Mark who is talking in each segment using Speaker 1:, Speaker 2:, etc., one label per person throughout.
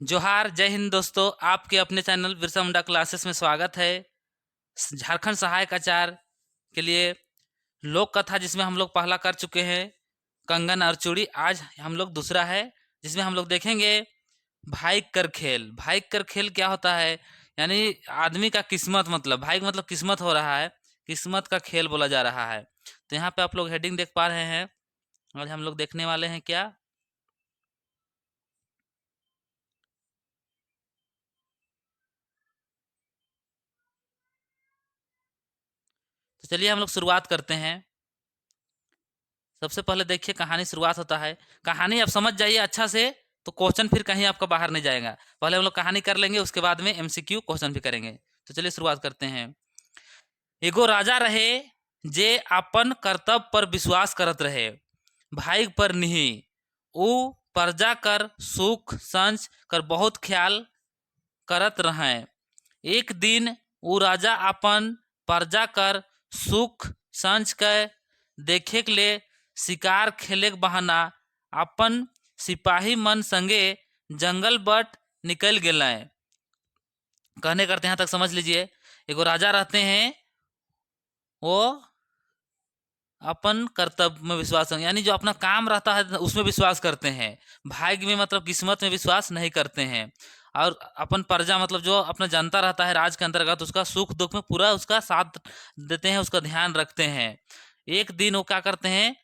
Speaker 1: जोहार जय हिंद दोस्तों, आपके अपने चैनल बिरसा मुंडा क्लासेस में स्वागत है। झारखंड सहायक आचार्य के लिए लोक कथा जिसमें हम लोग पहला कर चुके हैं कंगन और चूड़ी। आज हम लोग दूसरा है जिसमें हम लोग देखेंगे भाई कर खेल। भाई कर खेल क्या होता है? यानी आदमी का किस्मत, मतलब भाई का मतलब किस्मत हो रहा है, किस्मत का खेल बोला जा रहा है। तो यहाँ पे आप लोग हेडिंग देख पा रहे हैं। आज हम लोग देखने वाले हैं क्या? तो चलिए हम लोग शुरुआत करते हैं। सबसे पहले देखिए कहानी शुरुआत होता है। कहानी आप समझ जाइए अच्छा से, तो क्वेश्चन फिर कहीं आपका बाहर नहीं जाएगा। पहले हम लोग कहानी कर लेंगे, उसके बाद में एमसीक्यू क्वेश्चन भी करेंगे। तो चलिए शुरुआत करते हैं। एगो राजा रहे जे अपन कर्तव्य पर विश्वास करत रहे, भाई पर नहीं। ऊ प्रजा कर सुख संच कर बहुत ख्याल करत रहे। एक दिन ऊ राजा अपन प्रजा कर सुख संच के देखे के लिए शिकार खेले के बहाना अपन सिपाही मन संगे जंगल बट निकल गए। कहने करते यहाँ तक समझ लीजिए। एगो राजा रहते हैं, वो अपन कर्तव्य में विश्वास, यानी जो अपना काम रहता है उसमें विश्वास करते हैं। भाग्य में मतलब किस्मत में विश्वास नहीं करते हैं। और अपन प्रजा मतलब जो अपना जनता रहता है राज के अंतर्गत, उसका सुख दुख में पूरा उसका साथ देते हैं, उसका ध्यान रखते हैं। एक दिन वो क्या करते हैं,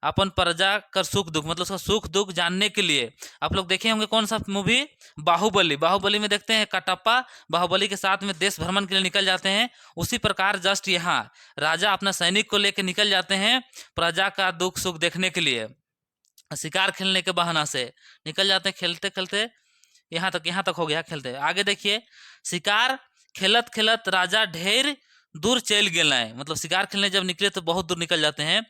Speaker 1: अपन प्रजा का सुख दुख मतलब उसका सुख दुख जानने के लिए, आप लोग देखे होंगे कौन सा मूवी, बाहुबली। बाहुबली में देखते हैं कटप्पा बाहुबली के साथ में देश भ्रमण के लिए निकल जाते हैं। उसी प्रकार जस्ट यहाँ राजा अपना सैनिक को लेकर निकल जाते हैं प्रजा का दुख सुख देखने के लिए। शिकार खेलने के बहाना से निकल जाते हैं। खेलते खेलते यहाँ तक हो गया। खेलते आगे देखिए। शिकार खेलत खेलत राजा ढेर दूर चल गए, मतलब शिकार खेलने जब निकले तो बहुत दूर निकल जाते हैं।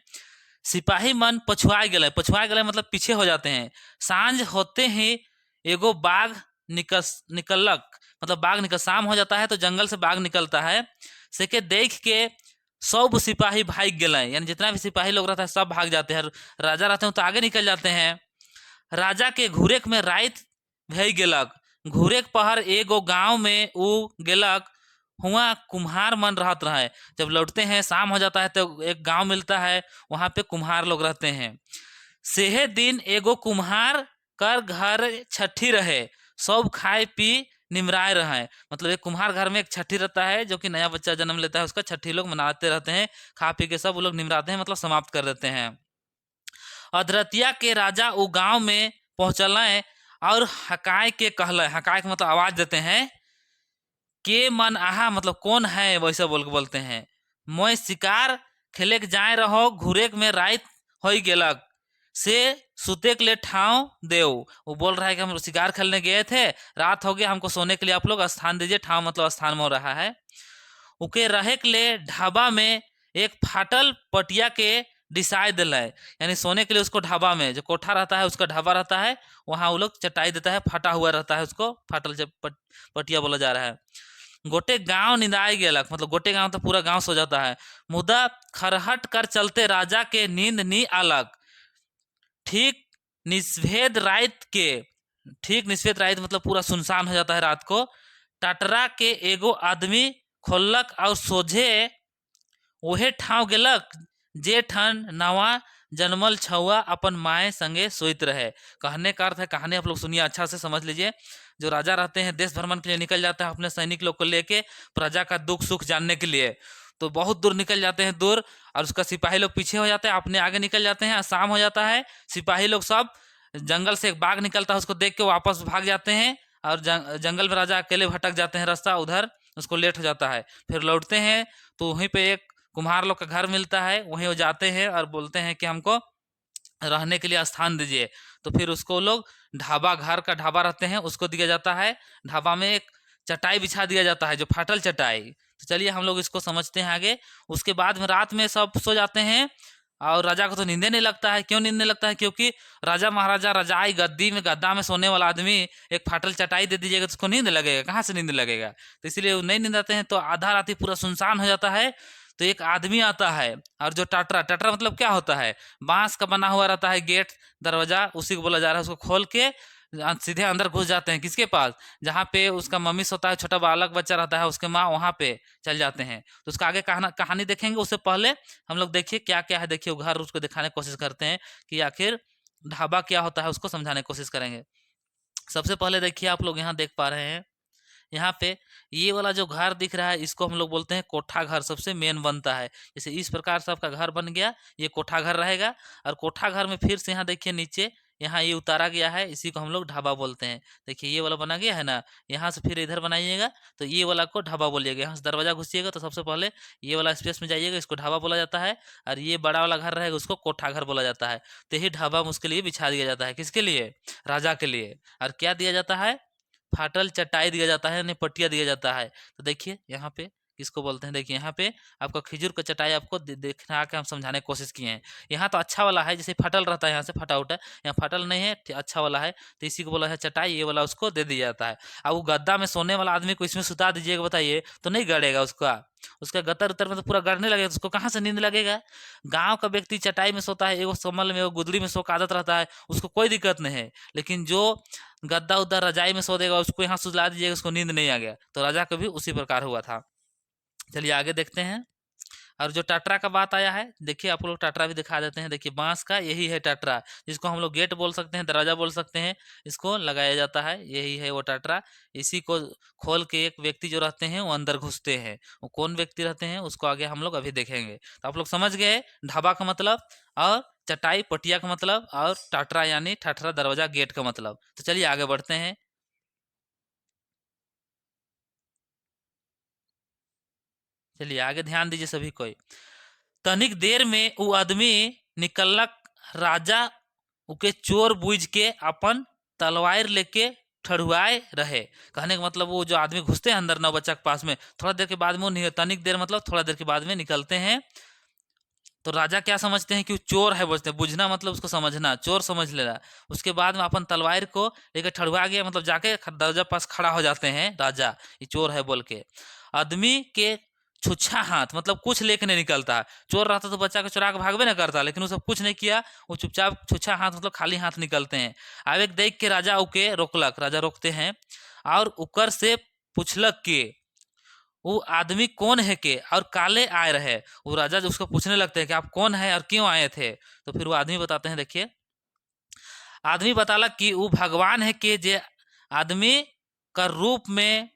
Speaker 1: सिपाही मन पछुआ गए मतलब पीछे हो जाते हैं। सांझ होते ही एगो बाघ निकलक, मतलब बाघ निकल, शाम हो जाता है तो जंगल से बाघ निकलता है। सेके देख के सब सिपाही भाग गए, यानी जितना भी सिपाही लोग रहता है सब भाग जाते हैं। राजा रहते हैं तो आगे निकल जाते हैं। राजा के घूरेक में रात भई गेलक। घूरेक पहर एगो गांव में ऊ गेलक, हुआ कुम्हार मन रहत रहे। जब लौटते हैं शाम हो जाता है तो एक गांव मिलता है, वहां पे कुम्हार लोग रहते हैं। सेहे दिन एगो कुम्हार कर घर छठी रहे, सब खाए पी निमराए रहे। मतलब एक कुम्हार घर में एक छठी रहता है, जो कि नया बच्चा जन्म लेता है, उसका छठी लोग मनाते रहते हैं। खा पी के सब वो लोग निमराते हैं, मतलब समाप्त कर देते हैं। अधरतिया के राजा वो गांव में पहुंचल और हकाय के कहल, हकाय के मतलब आवाज देते हैं, के मन आहा मतलब कौन है, वैसे बोल के बोलते हैं। मैं शिकार खेले के जाए रहो, घूरे में रात हो गेलक से सुते के लिए ठाव देव। वो बोल रहा है कि हम शिकार खेलने गए थे, रात हो गया, हमको सोने के लिए आप लोग स्थान दीजिए। ठाव मतलब स्थान में हो रहा है। उके रहे के लिए ढाबा में एक फाटल पटिया के डिसाई दिला है, यानी सोने के लिए उसको ढाबा में जो कोठा रहता है उसका ढाबा रहता है, वहां वो लोग चटाई देता है, फटा हुआ रहता है, उसको फाटल पटिया बोला जा रहा है। गोटे गांव निंदाई गेलक, मतलब गोटे गांव तो पूरा गांव सो जाता है। मुदा खरहट कर चलते राजा के नींद नी आलक। ठीक निषेध रात के, ठीक निषेध रात मतलब पूरा सुनसान हो जाता है रात को। टटरा के एगो आदमी खोलक और सोझे ओहे ठाव गेलक जे ठन नवा जन्मल छुआ अपन माए संगे सोइत रहे। कहने का अर्थ है, कहानी आप लोग सुनिए अच्छा से समझ लीजिए। जो राजा रहते हैं देश भ्रमण के लिए निकल जाता है अपने सैनिक लोग को लेके, प्रजा का दुख सुख जानने के लिए। तो बहुत दूर निकल जाते हैं, दूर, और उसका सिपाही लोग पीछे हो जाते हैं, अपने आगे निकल जाते हैं। शाम हो जाता है, सिपाही लोग सब जंगल से एक बाघ निकलता है, उसको देख के वापस भाग जाते हैं। और जंगल में राजा अकेले भटक जाते हैं रास्ता उधर, उसको लेट हो जाता है। फिर लौटते हैं तो वहीं पे एक कुम्हार लोग का घर मिलता है, वहीं वो जाते हैं और बोलते हैं कि हमको रहने के लिए स्थान दीजिए। तो फिर उसको लोग ढाबा, घर का ढाबा रहते हैं उसको दिया जाता है। ढाबा में एक चटाई बिछा दिया जाता है, जो फाटल चटाई। तो चलिए हम लोग इसको समझते हैं आगे। उसके बाद में रात में सब सो जाते हैं और राजा को तो नींदे नहीं लगता है। क्यों नींद नहीं लगता है? क्योंकि राजा महाराजा रजाई गद्दी में गद्दा में सोने वाला आदमी एक फाटल चटाई दे दीजिएगा तो उसको नींद लगेगा, कहाँ से नींद लगेगा? तो इसलिए वो नहीं नींद आते हैं। तो आधा रात ही पूरा सुनसान हो जाता है। तो एक आदमी आता है, और जो टाटरा, टाटरा मतलब क्या होता है, बांस का बना हुआ रहता है गेट दरवाजा, उसी को बोला जा रहा है। उसको खोल के सीधे अंदर घुस जाते हैं, किसके पास, जहाँ पे उसका मम्मी सोता है, छोटा बालक बच्चा रहता है, उसके माँ वहाँ पे चल जाते हैं। तो उसका आगे कहानी देखेंगे, उससे पहले हम लोग देखिए क्या क्या है, देखिए घर उसको दिखाने की कोशिश करते हैं कि आखिर ढाबा क्या होता है, उसको समझाने की कोशिश करेंगे। सबसे पहले देखिए आप लोग यहाँ देख पा रहे हैं, यहाँ पे ये वाला जो घर दिख रहा है इसको हम लोग बोलते हैं कोठा घर, सबसे मेन बनता है। जैसे इस प्रकार से आपका घर बन गया, ये कोठा घर रहेगा। और कोठा घर में फिर से यहाँ देखिए नीचे यहाँ ये उतारा गया है, इसी को हम लोग ढाबा बोलते हैं। देखिए ये वाला बना गया है ना, यहाँ से फिर इधर बनाइएगा तो ये वाला को ढाबा बोलिएगा। यहाँ से दरवाजा घुसिएगा तो सबसे पहले ये वाला स्पेस में जाइएगा, इसको ढाबा बोला जाता है। और ये बड़ा वाला घर रहेगा, उसको कोठा घर बोला जाता है। तो यही ढाबा उसके लिए बिछा दिया जाता है, किसके लिए, राजा के लिए। और क्या दिया जाता है, फाटल चटाई दिया जाता है, यानी पट्टिया दिया जाता है। तो देखिए यहाँ पे किसको बोलते हैं, देखिए यहाँ पे आपका खिजूर का चटाई आपको देखना के हम समझाने की कोशिश किए हैं। यहाँ तो अच्छा वाला है, जैसे फटल रहता है यहाँ से फटा उटा, यहाँ फटल नहीं है, अच्छा वाला है, तो इसी को बोला है चटाई, ये वाला उसको दे दिया जाता है। अब वो गद्दा में सोने वाला आदमी को इसमें सुता दीजिएगा, बताइए तो नहीं गड़ेगा उसका, उसका गतर उतर में तो पूरा गड़ने लगेगा, तो उसको कहाँ से नींद लगेगा। गांव का व्यक्ति चटाई में सोता है, एगो कम्बल में एगो गुदड़ी में सो का आदत रहता है, उसको कोई दिक्कत नहीं है। लेकिन जो गद्दा उद्दा रजाई में सो देगा, उसको यहाँ सुला दीजिएगा, उसको नींद नहीं आ गया। तो राजा का भी उसी प्रकार हुआ था। चलिए आगे देखते हैं। और जो टाटरा का बात आया है, देखिए आप लोग टाटरा भी दिखा देते हैं। देखिए बांस का यही है टाटरा, जिसको हम लोग गेट बोल सकते हैं, दरवाजा बोल सकते हैं, इसको लगाया जाता है, यही है वो टाटरा। इसी को खोल के एक व्यक्ति जो रहते हैं वो अंदर घुसते हैं। वो कौन व्यक्ति रहते हैं उसको आगे हम लोग अभी देखेंगे। तो आप लोग समझ गए ढाबा का मतलब, और चटाई पटिया का मतलब, और टाटरा यानी ठाठरा दरवाजा गेट का मतलब। तो चलिए आगे बढ़ते हैं। चलिए आगे ध्यान दीजिए सभी कोई। तनिक देर में वो आदमी निकलक, राजा उके चोर बूझ के अपन तलवार लेके ठड़ुआए रहे। कहने का मतलब वो जो आदमी घुसते हैं अंदर नौबच्चा के पास में, थोड़ा देर के बाद में वो तनिक देर मतलब थोड़ा देर के बाद में निकलते हैं। तो राजा क्या समझते हैं कि वो चोर है, बोलते हैं, बुझना मतलब उसको समझना, चोर समझ ले रहा। उसके बाद में अपन तलवार को लेकर ठड़ुआ गया, मतलब जाके दरवाजा पास खड़ा हो जाते हैं राजा, ये चोर है बोल के। आदमी के छुच्छा हाथ मतलब कुछ लेके नहीं निकलता है। चोर रहता तो बच्चा को चुरा के भागवे ना करता, लेकिन वो सब कुछ नहीं किया, वो चुपचाप छुच्छा हाथ मतलब खाली हाथ निकलते हैं। अब एक देख के राजा उके रोकलक, राजा रोकते हैं और उकर से पूछलक के वो आदमी कौन है के और काले आए रहे। वो राजा जो उसको पूछने लगते हैं कि आप कौन है और क्यों आए थे। तो फिर वो आदमी बताते हैं, देखिए आदमी बताला कि वो भगवान है के जे आदमी का रूप में,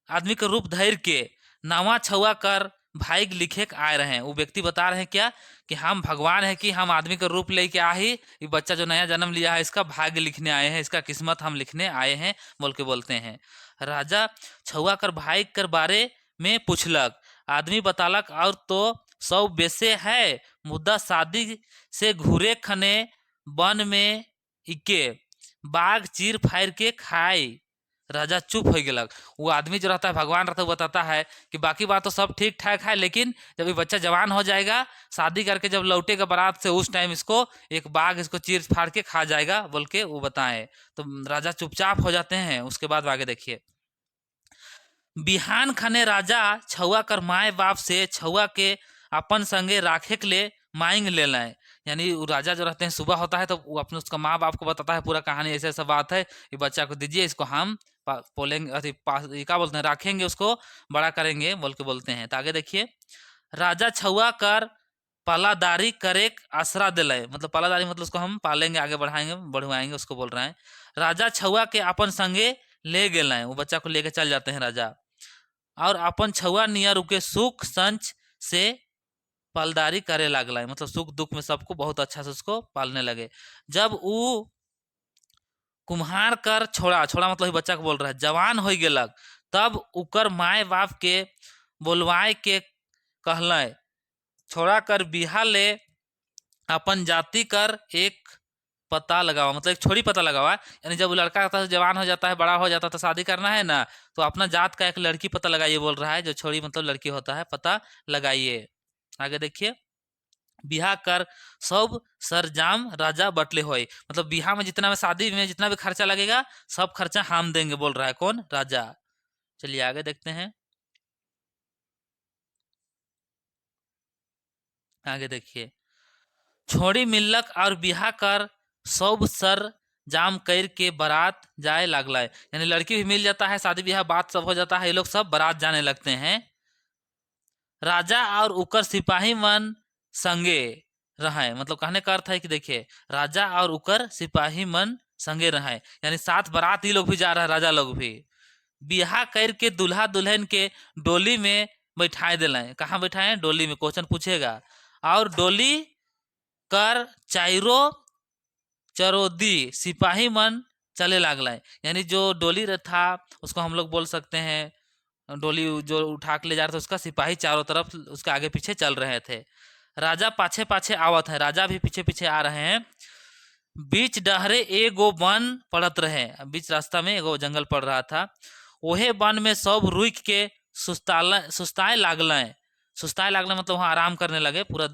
Speaker 1: आदमी का रूप धैर के नावा छुआ कर भाई लिखे के आए रहे हैं। वो व्यक्ति बता रहे हैं क्या, कि हम भगवान है कि हम आदमी का रूप लेके आ ही ये बच्चा जो नया जन्म लिया है इसका भाग्य लिखने आए हैं, इसका किस्मत हम लिखने आए हैं बोल के बोलते हैं। राजा छुआ कर भाई कर बारे में पूछलक। आदमी बतालक और तो सब बेसे है, मुद्दा शादी से घूरे खने वन में इके बाघ चीर फाड़ के खाए। राजा चुप हो गया। वो आदमी जो रहता है भगवान रहता है, वो बताता है कि बाकी बात तो सब ठीक ठाक है, लेकिन जब ये बच्चा जवान हो जाएगा, शादी करके जब लौटेगा बारात से, उस टाइम इसको एक बाघ इसको चीर फाड़ के खा जाएगा बोल के वो बताए। तो राजा चुपचाप हो जाते हैं। उसके बाद आगे देखिए। बिहान खने राजा छुआ कर माए बाप से छुआ के अपन संगे राखे के ले मांग ले लाए। यानी वो राजा जो रहते हैं, सुबह होता है तो वो अपने उसका माँ बाप को बताता है पूरा कहानी, ऐसा ऐसा बात है, ये बच्चा को दीजिए, इसको हम बोलेंगे अति ये क्या बोलते हैं, रखेंगे उसको, बड़ा करेंगे बोल के बोलते हैं। तो आगे देखिए। राजा छुआ कर पालादारी करे आसरा दिलाए, मतलब पालादारी मतलब उसको हम पालेंगे, आगे बढ़ाएंगे बढ़वाएंगे, उसको बोल रहे हैं। राजा छुआ के अपन संगे ले गए, वो बच्चा को लेके चल जाते हैं राजा। और अपन छुआ नियर उके सुख संच से पालदारी करे लागला है, मतलब सुख दुख में सबको बहुत अच्छा से उसको पालने लगे। जब वो कुम्हार कर छोड़ा, छोड़ा मतलब बच्चा को बोल रहा है, जवान हो गेलक, तब उकर माए बाप के बोलवाए के कहल, छोड़ा कर बिहा ले अपन जाति कर एक पता लगावा, मतलब एक छोड़ी पता लगावा। यानी जब वो लड़का रहता है, जवान हो जाता है, बड़ा हो जाता है, तो शादी करना है ना, तो अपना जात का एक लड़की पता लगाइए बोल रहा है। जो छोड़ी मतलब लड़की होता है, पता लगाइए। आगे देखिए। बिहा कर सब सरजाम राजा बटले होए, मतलब बिहा में जितना में शादी में जितना भी खर्चा लगेगा, सब खर्चा हम देंगे बोल रहा है कौन, राजा। चलिए आगे देखते हैं। आगे देखिए। छोड़ी मिल्लक और बिहा कर सब सर जाम कर के बारात जाए लागला है, यानी लड़की भी मिल जाता है, शादी ब्याह बात सब हो जाता है, ये लोग सब बारात जाने लगते हैं। राजा और उकर सिपाही मन संगे रहे, मतलब कहने का अर्थ है कि देखिए राजा और उकर सिपाही मन संगे रहे, यानी साथ बारात ये लोग भी जा रहा है, राजा लोग भी। बिहा करके दूल्हा दुल्हन के डोली में बैठाए दिले, कहाँ बैठाए? डोली में, क्वेश्चन पूछेगा। और डोली कर चाइरो चरोदी सिपाही मन चले लागला है, यानी जो डोली था उसको हम लोग बोल सकते हैं, डोली जो उठा के ले जा रहा था उसका सिपाही चारों तरफ उसके आगे पीछे चल रहे थे। राजा पाछे पाछे आवत है, राजा भी पीछे पीछे आ रहे हैं। बीच डहरे एगो वन पड़त रहे, बीच रास्ता में एगो जंगल पड़ रहा था। ओहे वन में सब रुक के सुस्ताए लागल, सुस्ताए लागल मतलब वहाँ आराम करने लगे, पूरा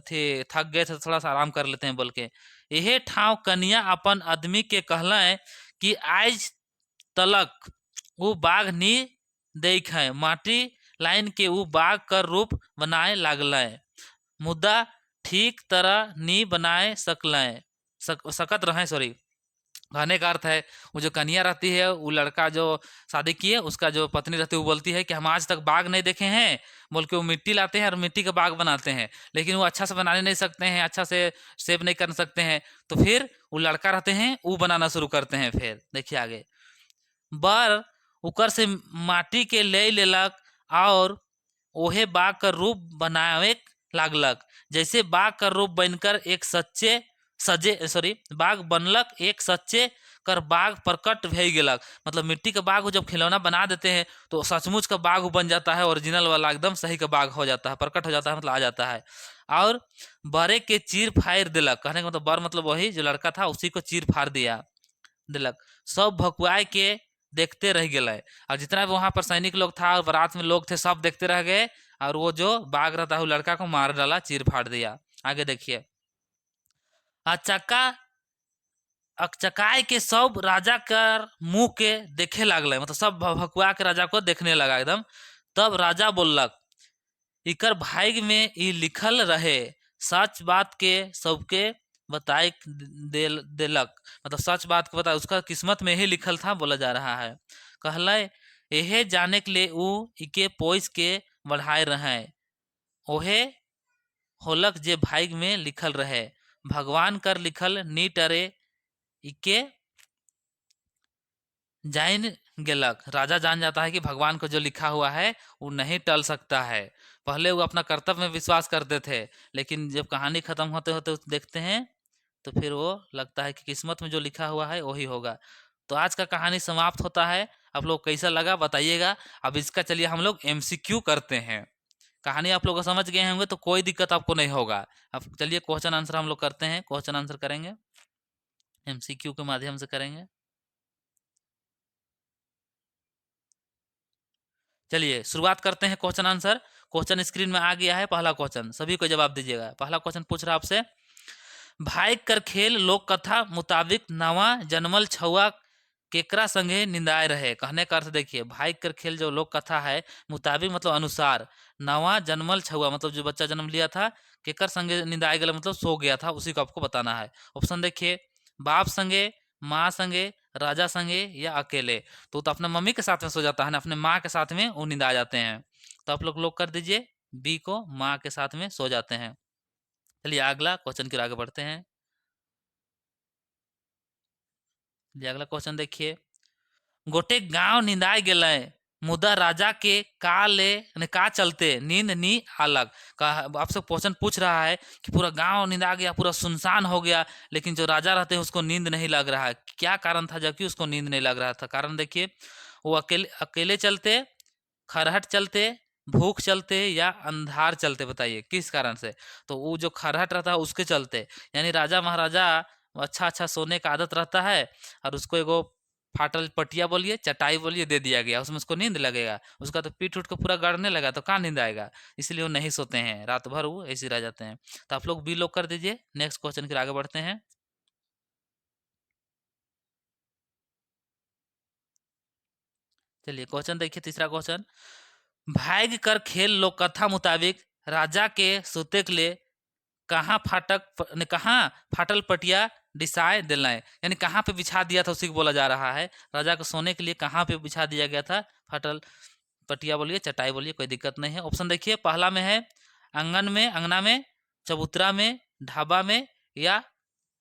Speaker 1: थे थक गए थे, थोड़ा सा आराम कर लेते हैं बोल के। यह ठाव कन्या अपन आदमी के कहल कि आज तलक वो बाघ नी देख है, माटी लाइन के वो बाघ का रूप बनाए लागल, मुद्दा ठीक तरह नी बनाए सकत रहे, सॉरी। कहने का अर्थ है वो जो कन्या रहती है, वो लड़का जो शादी किए उसका जो पत्नी रहती है, वो बोलती है कि हम आज तक बाघ नहीं देखे हैं बोल के वो मिट्टी लाते हैं और मिट्टी का बाघ बनाते हैं, लेकिन वो अच्छा से बनाने नहीं सकते हैं, अच्छा से सेव नहीं कर सकते हैं, तो फिर वो लड़का रहते हैं वो बनाना शुरू करते हैं। फिर देखिए आगे, बर उकर से माटी के ले लेलक और ओहे बाघ का रूप बनावे लागलक, जैसे बाघ का रूप बनकर एक सच्चे बाघ बनलक, एक सच्चे कर बाघ प्रकट भे गेलक, मतलब मिट्टी का बाघ जब खिलौना बना देते हैं तो सचमुच का बाघ बन जाता है, ओरिजिनल वाला एकदम सही का बाघ हो जाता है, प्रकट हो जाता है, मतलब आ जाता है। और बरे के चीर फाड़ दिलक, कहने का मतलब बर मतलब वही जो लड़का था उसी को चीर फाड़ दिलक। सब भकुआए के देखते रह गए, और जितना भी वहां पर सैनिक लोग था और बारात में लोग थे सब देखते रह गए, और वो जो बाघ रहता है वो लड़का को मार डाला, चीर फाड़ दिया। आगे देखिए, अचक्का अकचकाय के सब राजा कर मुंह के देखे लागल, मतलब सब भकुआ के राजा को देखने लगा एकदम। तब राजा बोललक, इकर भाग्य में ई लिखल रहे, सच बात के सबके बताए देलक, मतलब सच बात को बता, उसका किस्मत में ही लिखल था बोला जा रहा है। कहले यह जाने के लिए ऊ इके पोइस के बढ़ाए रहे, ओहे होलक जे भाग्य में लिखल रहे, भगवान कर लिखल नी टरे, इके जान गेलक। राजा जान जाता है कि भगवान को जो लिखा हुआ है वो नहीं टल सकता है। पहले वो अपना कर्तव्य में विश्वास करते थे, लेकिन जब कहानी खत्म होते होते देखते हैं तो फिर वो लगता है कि किस्मत में जो लिखा हुआ है वही होगा। तो आज का कहानी समाप्त होता है। आप लोग कैसा लगा बताइएगा। अब इसका चलिए हम लोग एमसीक्यू करते हैं। कहानी आप लोग समझ गए होंगे तो कोई दिक्कत आपको नहीं होगा। अब चलिए क्वेश्चन आंसर हम लोग करते हैं। क्वेश्चन आंसर करेंगे, एमसीक्यू के माध्यम से करेंगे। चलिए शुरुआत करते हैं क्वेश्चन आंसर। क्वेश्चन स्क्रीन में आ गया है। पहला क्वेश्चन सभी को जवाब दीजिएगा। पहला क्वेश्चन पूछ रहा आपसे, भाई कर खेल लोक कथा मुताबिक नवा जन्मल छुआ केकरा संगे निंदाए रहे। कहने का अर्थ देखिए, भाई कर खेल जो लोक कथा है मुताबिक मतलब अनुसार, नवा जन्मल छुआ मतलब जो बच्चा जन्म लिया था, केकर संगे निंदाए गया मतलब सो गया था, उसी को आपको बताना है। ऑप्शन देखिए, बाप संगे, माँ संगे, राजा संगे या अकेले। तो अपने मम्मी के साथ में सो जाता है ना, अपने माँ के साथ में वो नींद आ जाते हैं। तो आप लोग लोग कर दीजिए बी को, माँ के साथ में सो जाते हैं। चलिए अगला क्वेश्चन की ओर आगे बढ़ते हैं। चलिए अगला क्वेश्चन देखिए, गोटे गांव निंदाए गेले, मुदा राजा के काले ने का चलते नींद नी आलग। का आपसे क्वेश्चन पूछ रहा है कि पूरा गांव निंदा गया, पूरा सुनसान हो गया, लेकिन जो राजा रहते हैं उसको नींद नहीं लग रहा है। क्या कारण था जबकि उसको नींद नहीं लग रहा था? कारण देखिए, वो अकेले अकेले चलते, खरहट चलते, भूख चलते या अंधार चलते, बताइए किस कारण से? तो वो जो खरहट रहता है उसके चलते, यानी राजा महाराजा अच्छा अच्छा सोने का आदत रहता है, और उसको एगो फाटल पटिया बोलिए, चटाई बोलिए, दे दिया गया, उसमें उसको नींद लगेगा। उसका तो पीठ उठ को पूरा गड़ने लगा तो कहाँ नींद आएगा? इसलिए वो नहीं सोते हैं, रात भर वो ऐसे रह जाते हैं। तो आप लोग बी लोग कर दीजिए। नेक्स्ट क्वेश्चन के आगे बढ़ते हैं। चलिए क्वेश्चन देखिए, तीसरा क्वेश्चन, भाग्य कर खेल लोक कथा मुताबिक राजा के सुते के लिए कहाँ फाटल पटिया डिसाए दिलाए, यानी कहाँ पे बिछा दिया था उसी को बोला जा रहा है। राजा को सोने के लिए कहाँ पे बिछा दिया गया था, फाटल पटिया बोलिए चटाई बोलिए, कोई दिक्कत नहीं है। ऑप्शन देखिए, पहला में है आंगन में, अंगना में, चबूतरा में, ढाबा में, या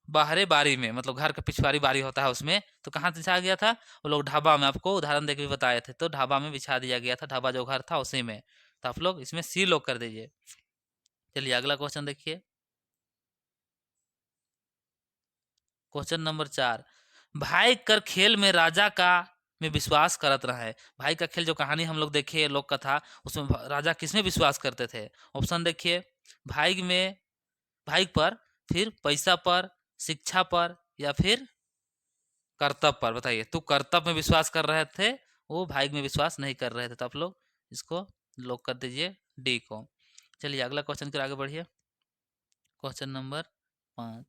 Speaker 1: बाहरे बारी में, मतलब घर का पिछवाड़ी बारी होता है उसमें। तो कहाँ बिछा गया था, वो लोग ढाबा में, आपको उदाहरण देके भी बताए थे, तो ढाबा में बिछा दिया गया था, ढाबा जो घर था उसी में। तो आप लोग इसमें सी लोग कर दीजिए। चलिए अगला क्वेश्चन देखिए, क्वेश्चन नंबर 4, भाई कर खेल में राजा का में विश्वास करत रहा है। भाई का खेल जो कहानी हम लोग देखे लोक कथा, उसमें राजा किसमें विश्वास करते थे। ऑप्शन देखिए, भाई में, भाई पर, फिर पैसा पर, शिक्षा पर, या फिर कर्तव्य पर। बताइए, तो कर्तव्य में विश्वास कर रहे थे, वो भाई में विश्वास नहीं कर रहे थे। तो आप लोग इसको लॉक कर दीजिए, डी को। चलिए अगला क्वेश्चन के आगे बढ़िए, क्वेश्चन नंबर 5,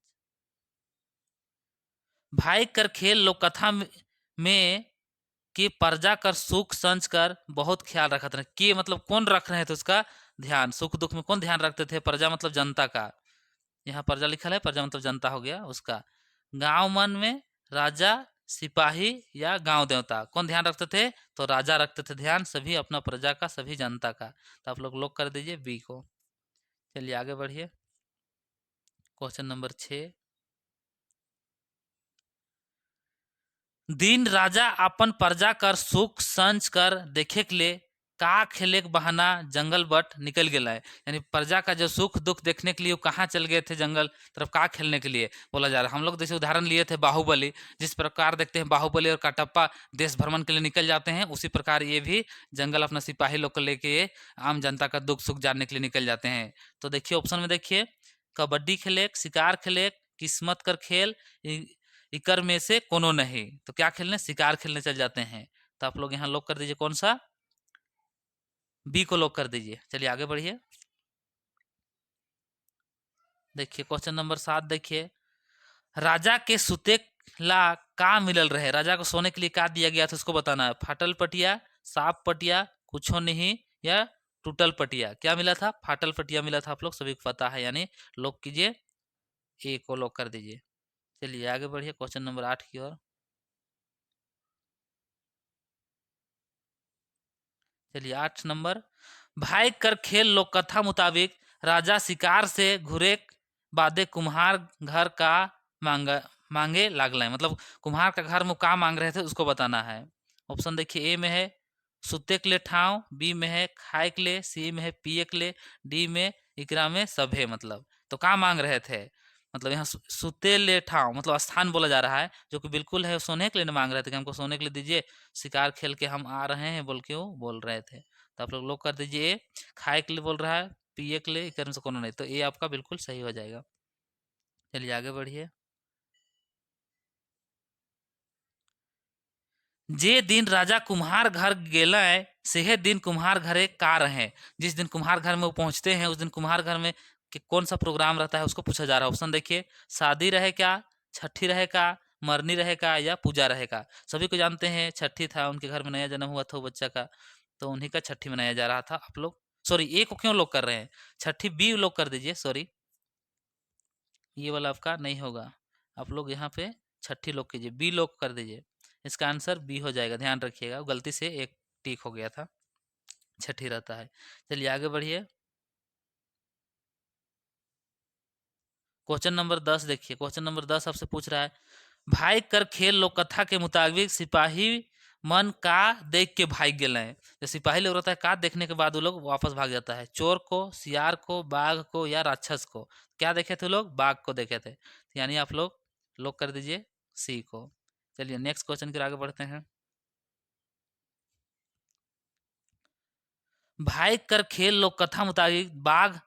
Speaker 1: भाई कर खेल लोक कथा में कि प्रजा कर सुख संच कर बहुत ख्याल रखते रहे। कि मतलब कौन रख रहे थे उसका ध्यान, सुख दुख में कौन ध्यान रखते थे, प्रजा मतलब जनता का, यहाँ प्रजा लिखा है, प्रजा मतलब जनता हो गया उसका। गांव मन में राजा, सिपाही, या गांव देवता, कौन ध्यान रखते थे, तो राजा रखते थे ध्यान, सभी अपना प्रजा का, सभी जनता का। तो आप लोग लॉक कर दीजिए बी को। चलिए आगे बढ़िए, क्वेश्चन नंबर 6, दिन राजा अपन प्रजा कर सुख संच कर देखे के लिए का खेले के बहाना जंगल बट निकल गया है। यानी प्रजा का जो सुख दुख देखने के लिए वो कहाँ चल गए थे, जंगल तरफ, का खेलने के लिए बोला जा रहा है। हम लोग जैसे उदाहरण लिए थे बाहुबली, जिस प्रकार देखते हैं बाहुबली और कटप्पा देश भ्रमण के लिए निकल जाते हैं, उसी प्रकार ये भी जंगल अपना सिपाही लोग को लेके आम जनता का दुख सुख जानने के लिए निकल जाते हैं। तो देखिए ऑप्शन में देखिए, कबड्डी खेले, शिकार खेले, किस्मत कर खेल, इकर में से कोनो नहीं। तो क्या खेलने, शिकार खेलने चल जाते हैं। तो आप लोग यहाँ लॉक कर दीजिए, कौन सा, बी को लॉक कर दीजिए। चलिए आगे बढ़िए, देखिए क्वेश्चन नंबर 7 देखिए, राजा के सुते ला का मिलल रहे, राजा को सोने के लिए का दिया गया था उसको बताना है। फाटल पटिया, साफ पटिया, कुछो नहीं, या टूटल पटिया। क्या मिला था, फाटल पटिया मिला था, आप लोग सभी को पता है, यानी लॉक कीजिए, ए को लॉक कर दीजिए। चलिए आगे बढ़िए, क्वेश्चन नंबर 8 की ओर। चलिए 8 नंबर, भाई कर खेल लोक कथा मुताबिक राजा शिकार से घुरे बादे कुम्हार घर का मांगा मांगे लागल है। मतलब कुम्हार का घर में का मांग रहे थे उसको बताना है। ऑप्शन देखिए, ए में है सुते के लिए ठाव, बी में है खाए के लिए, सी में है पिए के लिए, डी में इकरा में सभे। मतलब तो का मांग रहे थे, मतलब यहाँ सुते ले ठाव मतलब स्थान बोला जा रहा है, जो कि बिल्कुल है सोने के लिए नहीं मांग रहे थे कि हमको सोने के लिए दीजिए, शिकार खेल के हम आ रहे हैं बोल के वो बोल रहे थे। तो आप लोग लोग कर दीजिए, खाए के लिए बोल रहा है, पिए के लिए, कर्म से कोनो नहीं, तो ये आपका बिल्कुल सही हो जाएगा। चलिए आगे बढ़िए, जे दिन राजा कुम्हार घर गेला है सेहे दिन कुम्हार घरे का रहे। जिस दिन कुम्हार घर में वो पहुंचते हैं उस दिन कुम्हार घर में कि कौन सा प्रोग्राम रहता है उसको पूछा जा रहा है। ऑप्शन देखिए, शादी रहे क्या, छठी रहे का, मरनी रहे का, या पूजा रहे का। सभी को जानते हैं छठी था, उनके घर में नया जन्म हुआ था वो बच्चा का, तो उन्हीं का छठी मनाया जा रहा था। आप लोग सॉरी ए को क्यों लोग कर रहे हैं, छठी बी लोग कर दीजिए, सॉरी ये वाला आपका नहीं होगा। आप लोग यहाँ पे छठी लोग कीजिए, बी लोग कर दीजिए, इसका आंसर बी हो जाएगा, ध्यान रखिएगा, गलती से एक टिक हो गया था, छठी रहता है। चलिए आगे बढ़िए, क्वेश्चन नंबर 10 देखिए, क्वेश्चन नंबर 10 आपसे पूछ रहा है, भाई कर खेल लोक कथा के मुताबिक सिपाही मन का देख के भाग गए। जो सिपाही लोग रहता है का देखने के बाद वो लोग वापस भाग जाता है, चोर को, सियार को, बाघ को, या राक्षस को। क्या देखे थे लोग, बाघ को देखे थे, तो यानी आप लोग लॉक कर दीजिए सी को। चलिए नेक्स्ट क्वेश्चन के आगे बढ़ते हैं, भाई कर खेल लोक कथा मुताबिक बाघ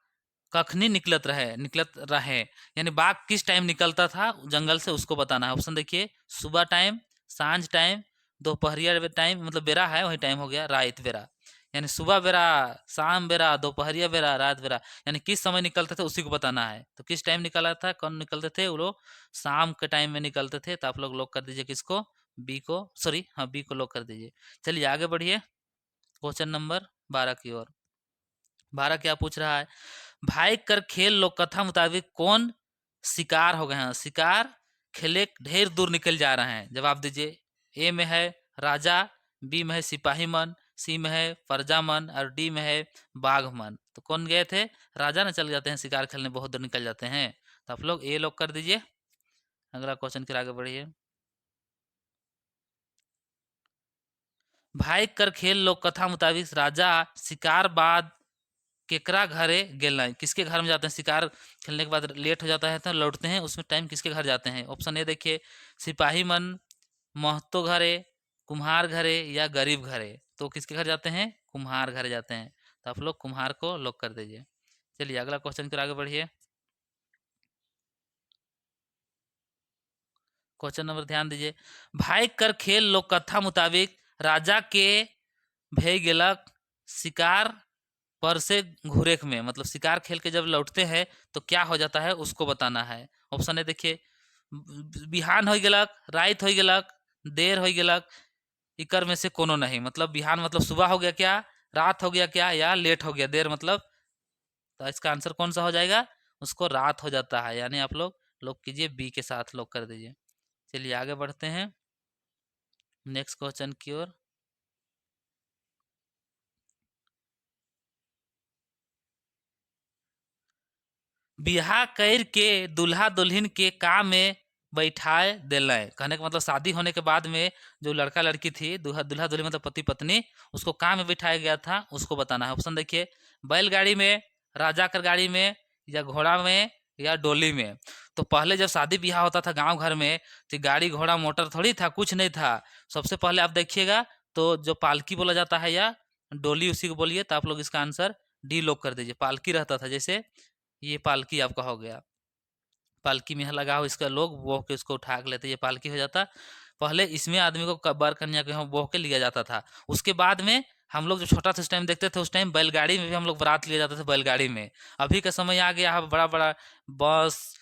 Speaker 1: कखनी निकलत रहे, यानी बाघ किस टाइम निकलता था जंगल से उसको बताना है। ऑप्शन देखिए, सुबह टाइम, सांझ टाइम, दोपहरिया टाइम, मतलब बेरा है वही टाइम हो गया, रात बेरा। यानी सुबह बेरा, शाम बेरा, दोपहरिया बेरा, रात बेरा, यानी किस समय निकलते थे उसी को बताना है। तो किस टाइम निकला था, कौन निकलते थे वो लोग, शाम के टाइम में निकलते थे। तो आप लोग लॉक कर दीजिए किसको, बी को, सॉरी हाँ बी को लॉक कर दीजिए। चलिए आगे बढ़िए, क्वेश्चन नंबर 12 की ओर। 12 क्या पूछ रहा है, भाई कर खेल लोक कथा मुताबिक कौन शिकार हो गए हैं, शिकार खेले ढेर दूर निकल जा रहे हैं। जवाब दीजिए। ए में है राजा, बी में है सिपाही मन, सी में है प्रजा मन और डी में है बाघ मन। तो कौन गए थे? राजा ना चल जाते हैं शिकार खेलने, बहुत दूर निकल जाते हैं। तो आप लोग ए लोग कर दीजिए। अगला क्वेश्चन के आगे बढ़िए। भाई कर खेल लोक कथा मुताबिक राजा शिकार बाद केकरा घरे गेल, किसके घर में जाते हैं? शिकार खेलने के बाद लेट हो जाता है तो लौटते हैं, उसमें टाइम किसके घर जाते हैं? ऑप्शन ए देखिए, सिपाही मन, महतो घरे, कुम्हार घरे या गरीब घरे। तो किसके घर जाते हैं? कुम्हार घरे जाते हैं। तो आप लोग कुम्हार को लॉक कर दीजिए। चलिए अगला क्वेश्चन की ओर आगे बढ़िए। क्वेश्चन नंबर ध्यान दीजिए। भाई कर खेल लोक कथा मुताबिक राजा के भय गेलक शिकार पर से घूरेक में, मतलब शिकार खेल के जब लौटते हैं तो क्या हो जाता है उसको बताना है। ऑप्शन है देखिए, बिहान हो गेलक, रात हो गेलक, देर हो गेलक, इकर में से कोनो नहीं। मतलब बिहान मतलब सुबह हो गया क्या, रात हो गया क्या, या लेट हो गया देर मतलब। तो इसका आंसर कौन सा हो जाएगा? उसको रात हो जाता है, यानी आप लोग लॉक कीजिए, बी के साथ लॉक कर दीजिए। चलिए आगे बढ़ते हैं नेक्स्ट क्वेश्चन की ओर। बिहा कर के दूल्हा दुल्हन के काम में बैठाए दिल। कहने का मतलब शादी होने के बाद में जो लड़का लड़की थी, दूल्हा दूल्हा दुल्हन मतलब पति पत्नी, उसको काम में बैठाया गया था, उसको बताना है। ऑप्शन देखिए, बैलगाड़ी में, राजा कर गाड़ी में, या घोड़ा में, या डोली में। तो पहले जब शादी ब्याह होता था गांव घर में, तो गाड़ी घोड़ा मोटर थोड़ी था, कुछ नहीं था। सबसे पहले आप देखिएगा तो जो पालकी बोला जाता है या डोली, उसी को बोलिए। तो आप लोग इसका आंसर डी लोग कर दीजिए। पालकी रहता था, जैसे ये पालकी आपका हो गया। पालकी में यहाँ लगा हो इसका लोग बोह के उसको उठा के लेते, ये पालकी हो जाता। पहले इसमें आदमी को बर कन्या के यहाँ बोह के लिया जाता था। उसके बाद में हम लोग जो छोटा था उस टाइम देखते थे, उस टाइम बैलगाड़ी में भी हम लोग बारात लिए जाते थे, बैलगाड़ी में। अभी का समय आ गया है बड़ा बड़ा बस,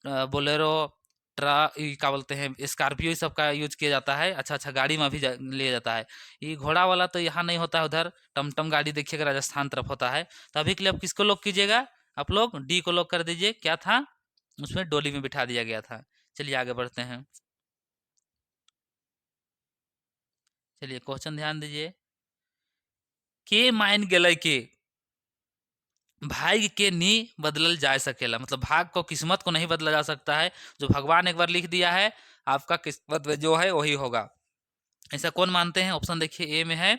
Speaker 1: बोलेरो, ट्रक, क्या बोलते हैं, स्कॉर्पियो, ये सब का यूज किया जाता है। अच्छा अच्छा गाड़ी में भी लिया जाता है। ये घोड़ा वाला तो यहाँ नहीं होता है, उधर टमटम गाड़ी देखिएगा राजस्थान तरफ होता है। तो अभी के लिए आप किसको लॉक कीजिएगा? आप लोग डी को लॉक कर दीजिए। क्या था उसमें? डोली में बिठा दिया गया था। चलिए आगे बढ़ते हैं। चलिए क्वेश्चन ध्यान दीजिए। के मान गेलै के भाग्य के नी बदलल जा सकेला, मतलब भाग को, किस्मत को नहीं बदला जा सकता है। जो भगवान एक बार लिख दिया है, आपका किस्मत में जो है वही होगा। ऐसा कौन मानते हैं? ऑप्शन देखिए, ए में है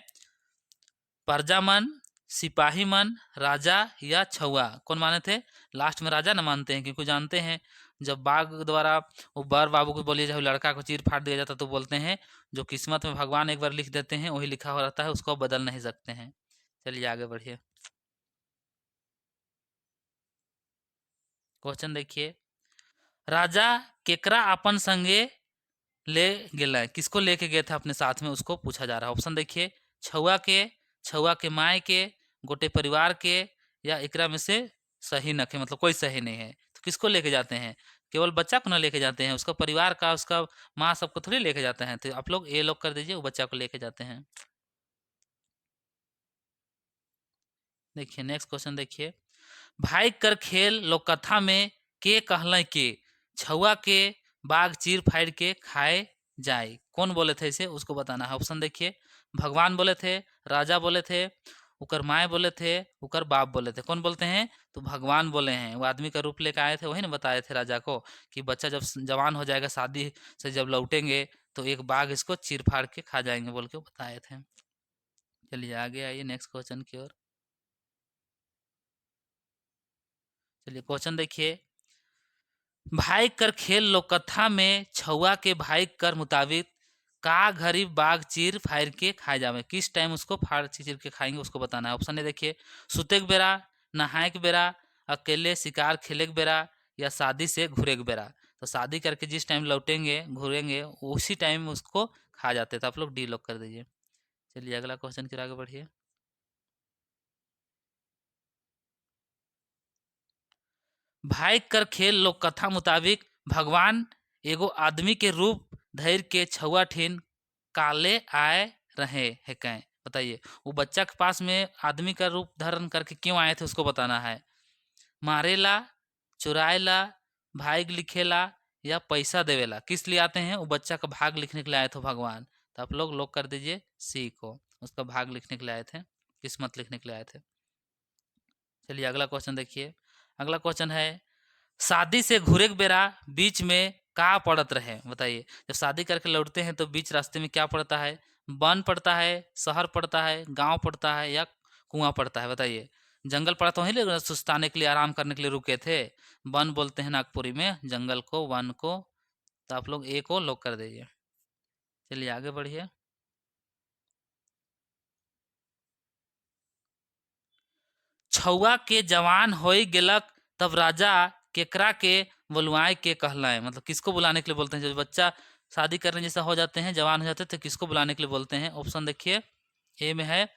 Speaker 1: प्रजा मन, सिपाही मन, राजा या छुआ। कौन माने थे? लास्ट में राजा ना मानते हैं, क्योंकि जानते हैं जब बाघ द्वारा वो बर बाबू को बोलिए, जब लड़का को चीर फाड़ दिया जाता तो बोलते हैं जो किस्मत में भगवान एक बार लिख देते हैं वही लिखा हुआ रहता है, उसको बदल नहीं सकते हैं। चलिए आगे बढ़िए। क्वेश्चन देखिए, राजा केकरा अपन संगे ले गेला, किसको लेके गए थे अपने साथ में, उसको पूछा जा रहा है। ऑप्शन देखिए, छुआ के, छुआ के माए के, गोटे परिवार के, या एकरा में से सही नखे, मतलब कोई सही नहीं है। तो किसको लेके जाते हैं? केवल बच्चा को ना लेके जाते हैं, उसका परिवार का, उसका माँ सबको थोड़ी लेके जाते हैं। तो आप लोग ए लोग कर दीजिए, वो बच्चा को लेके जाते हैं। देखिए नेक्स्ट क्वेश्चन देखिए। भाई कर खेल लोक कथा में के कहल के छुआ के बाघ चीर फाड़ के खाए जाए, कौन बोले थे इसे, उसको बताना है। ऑप्शन देखिए, भगवान बोले थे, राजा बोले थे, उकर माए बोले थे, उकर बाप बोले थे। कौन बोलते हैं? तो भगवान बोले हैं। वो आदमी का रूप लेकर आए थे, वही ना बताए थे राजा को कि बच्चा जब जवान हो जाएगा, शादी से जब लौटेंगे तो एक बाघ इसको चीर फाड़ के खा जाएंगे, बोल के बताए थे। चलिए आगे आइए नेक्स्ट क्वेश्चन की ओर। चलिए क्वेश्चन देखिए। भाई कर खेल लोककथा में छुआ के भाई कर मुताबिक का गरीब बाघ चीर फाड़ के खाए जावे, किस टाइम उसको फाड़ चीर के खाएंगे उसको बताना है। ऑप्शन है देखिए, सुते के बेरा, नहाए के बेरा, अकेले शिकार खेले के बेरा, या शादी से घूरे के बेरा। तो शादी करके जिस टाइम लौटेंगे घूरेंगे उसी टाइम उसको खा जाते। तो आप लोग डी लॉक कर दीजिए। चलिए अगला क्वेश्चन की ओर आगे बढ़िए। भाई कर खेल लोक कथा मुताबिक भगवान एगो आदमी के रूप धैर के छुआ ठेन काले आए रहे है कैं, बताइए। वो बच्चा के पास में आदमी का रूप धारण करके क्यों आए थे उसको बताना है। मारेला, चुराएला, भाग लिखेला या पैसा देवेला, किस लिए आते हैं? वो बच्चा का भाग लिखने के लिए आए थे भगवान। तो आप लोग लॉक कर दीजिए सी को, उसका भाग लिखने के लिए आए थे, किस्मत लिखने के लिए आए थे। चलिए अगला क्वेश्चन देखिए। अगला क्वेश्चन है, शादी से घूरे के बेरा बीच में का पड़त रहे? बताइए, जब शादी करके लौटते हैं तो बीच रास्ते में क्या पड़ता है? वन पड़ता है, शहर पड़ता है, गांव पड़ता है या कुआं पड़ता है? बताइए। जंगल पड़ा तो वहीं ले सुस्ताने के लिए, आराम करने के लिए रुके थे। वन बोलते हैं नागपुरी में जंगल को, वन को। तो आप लोग ए को लॉक कर दीजिए। चलिए आगे बढ़िए। छौआ के जवान होई गेलक तब राजा केकरा के बुलवाए के कहलाए? मतलब किसको बुलाने के लिए बोलते हैं? जब बच्चा शादी करने जैसा हो जाते हैं, जवान हो जाते हैं, तो किसको बुलाने के लिए बोलते हैं? ऑप्शन देखिए, ए में है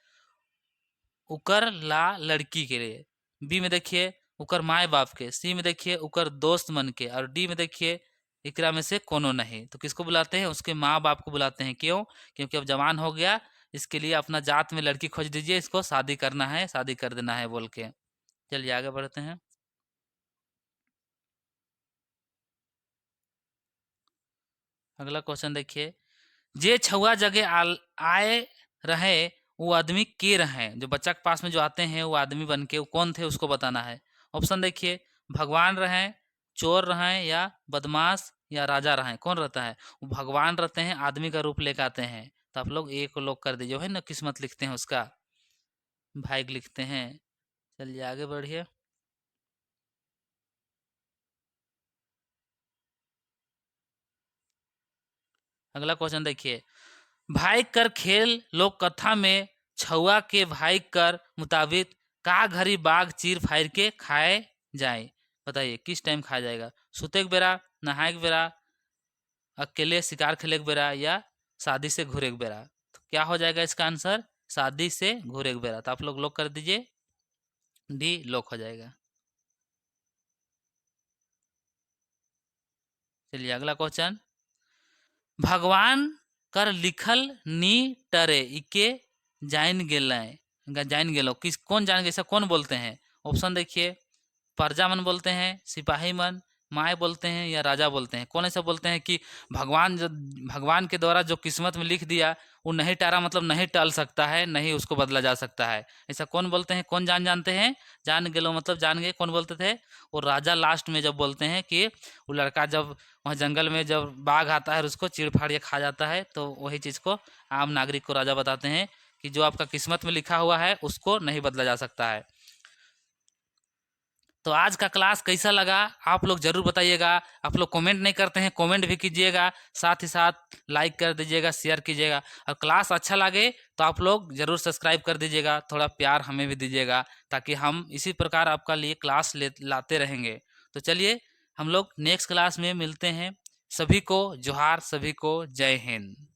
Speaker 1: उकर ला लड़की के लिए, बी में देखिए उकर माए बाप के, सी में देखिए उकर दोस्त मन के, और डी में देखिए इकरा में से कोनो नहीं। तो किसको बुलाते हैं? उसके माँ बाप को बुलाते हैं। क्यों? क्योंकि अब जवान हो गया, इसके लिए अपना जात में लड़की खोज दीजिए, इसको शादी करना है, शादी कर देना है बोल के। चलिए आगे बढ़ते हैं। अगला क्वेश्चन देखिए, जे छुआ जगह आए रहे वो आदमी के रहे? जो बच्चा के पास में जो आते हैं वो आदमी बन के, वो कौन थे उसको बताना है। ऑप्शन देखिए, भगवान रहे, चोर रहे या बदमाश या राजा रहे? कौन रहता है? वो भगवान रहते हैं, आदमी का रूप लेकर आते हैं। तो आप लोग ए को लॉक कर दीजिए, है ना, किस्मत लिखते हैं उसका, भाग लिखते हैं। चलिए आगे बढ़िए। अगला क्वेश्चन देखिए, भाई कर खेल लोक कथा में छुआ के भाई कर मुताबिक का घरी बाघ चीर फाड़ के खाए जाए? बताइए किस टाइम खाया जाएगा? सुते के बेरा, नहाए के बेरा, अकेले शिकार खेले के बेरा या शादी से घूरे के बेरा? तो क्या हो जाएगा इसका आंसर? शादी से घूरे के बेरा। तो आप लोग लॉक कर दीजिए, डी लॉक हो जाएगा। चलिए अगला क्वेश्चन, भगवान कर लिखल नी टरे इके जान गेलै, जान गेलो, किस कौन जान गए, ऐसा कौन बोलते हैं? ऑप्शन देखिए, प्रजा मन बोलते हैं, सिपाही मन, माए बोलते हैं या राजा बोलते हैं? कौन ऐसा बोलते हैं कि भगवान जो, भगवान के द्वारा जो किस्मत में लिख दिया वो नहीं टारा, मतलब नहीं टल सकता है, नहीं उसको बदला जा सकता है? ऐसा कौन बोलते हैं? कौन जानते हैं? जान गेलो मतलब जान गए, कौन बोलते थे? वो राजा लास्ट में जब बोलते हैं कि वो लड़का जब वहाँ जंगल में जब बाघ आता है और उसको चीड़ फाड़ के खा जाता है, तो वही चीज़ को आम नागरिक को राजा बताते हैं कि जो आपका किस्मत में लिखा हुआ है उसको नहीं बदला जा सकता है। तो आज का क्लास कैसा लगा आप लोग जरूर बताइएगा। आप लोग कमेंट नहीं करते हैं, कमेंट भी कीजिएगा, साथ ही साथ लाइक कर दीजिएगा, शेयर कीजिएगा। और क्लास अच्छा लगे तो आप लोग जरूर सब्सक्राइब कर दीजिएगा, थोड़ा प्यार हमें भी दीजिएगा, ताकि हम इसी प्रकार आपका लिए क्लास लाते रहेंगे। तो चलिए हम लोग नेक्स्ट क्लास में मिलते हैं। सभी को जोहार, सभी को जय हिंद।